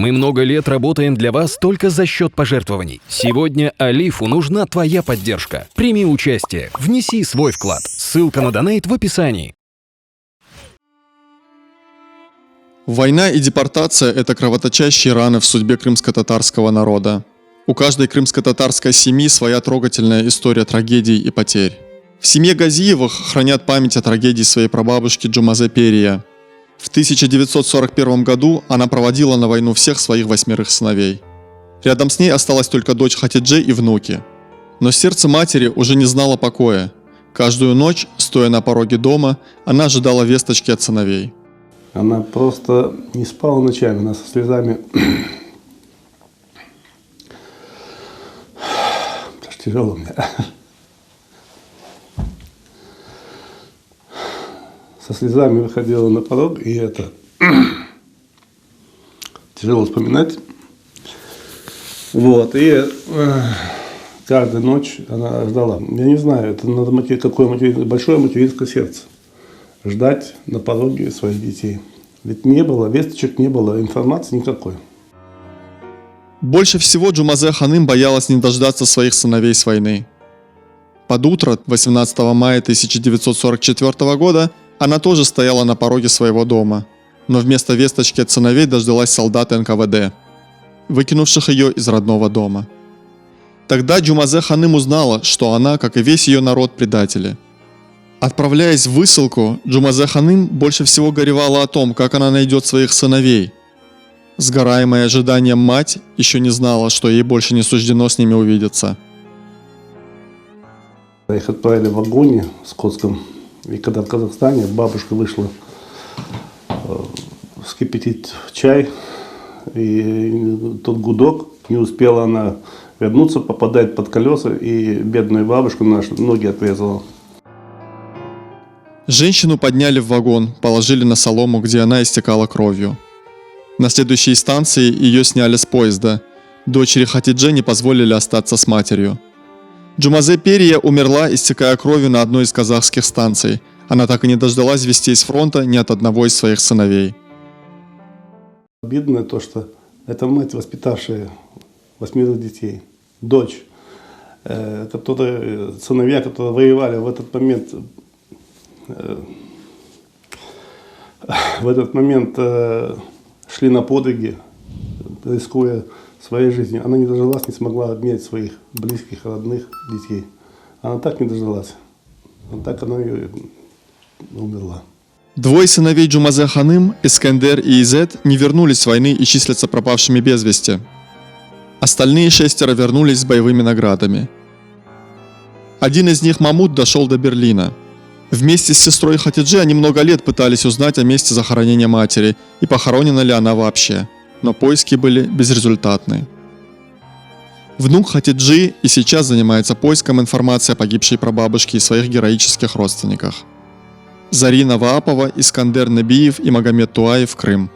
Мы много лет работаем для вас только за счет пожертвований. Сегодня Алифу нужна твоя поддержка. Прими участие, внеси свой вклад. Ссылка на донейт в описании. Война и депортация – это кровоточащие раны в судьбе крымско-татарского народа. У каждой крымско-татарской семьи своя трогательная история трагедий и потерь. В семье Газиевых хранят память о трагедии своей прабабушки Джумазе Перия. В 1941 году она проводила на войну всех своих 8 сыновей. Рядом с ней осталась только дочь Хатидже и внуки. Но сердце матери уже не знало покоя. Каждую ночь, стоя на пороге дома, она ожидала весточки от сыновей. Она просто не спала ночами, она со слезами. Тяжело мне. Со слезами выходила на порог, и это тяжело вспоминать. Вот, и каждую ночь она ждала. Я не знаю, это надо большое материнское сердце. Ждать на пороге своих детей. Ведь не было весточек, не было информации никакой. Больше всего Джумазе Ханым боялась не дождаться своих сыновей с войны. Под утро 18 мая 1944 года она тоже стояла на пороге своего дома, но вместо весточки от сыновей дождалась солдат НКВД, выкинувших ее из родного дома. Тогда Джумазе Ханым узнала, что она, как и весь ее народ, предатели. Отправляясь в высылку, Джумазе Ханым больше всего горевала о том, как она найдет своих сыновей. Сгораемая ожиданием мать еще не знала, что ей больше не суждено с ними увидеться. Их отправили в вагоне скотском, и когда в Казахстане бабушка вышла вскипятить чай, и тот гудок, не успела она вернуться, попадает под колеса, и бедную бабушку нашу ноги отрезала. Женщину подняли в вагон, положили на солому, где она истекала кровью. На следующей станции ее сняли с поезда. Дочери Хатидже не позволили остаться с матерью. Джумазе Перия умерла, истекая кровью на одной из казахских станций. Она так и не дождалась вестей с фронта ни от одного из своих сыновей. Обидно то, что эта мать, воспитавшая 8 детей, дочь, сыновья, которые воевали в этот момент шли на подвиги, рискуя своей жизнью. Она не дождалась, не смогла обнять своих близких, родных детей. Она так не дождалась. Так она и умерла. Двое сыновей Джумазе Ханым, Искендер и Изет, не вернулись с войны и числятся пропавшими без вести. Остальные 6 вернулись с боевыми наградами. Один из них, Мамуд, дошел до Берлина. Вместе с сестрой Хатидже они много лет пытались узнать о месте захоронения матери и похоронена ли она вообще, но поиски были безрезультатны. Внук Хатиджи и сейчас занимается поиском информации о погибшей прабабушке и своих героических родственниках. Зарина Ваапова, Искандер Набиев и Магомед Туаев, Крым.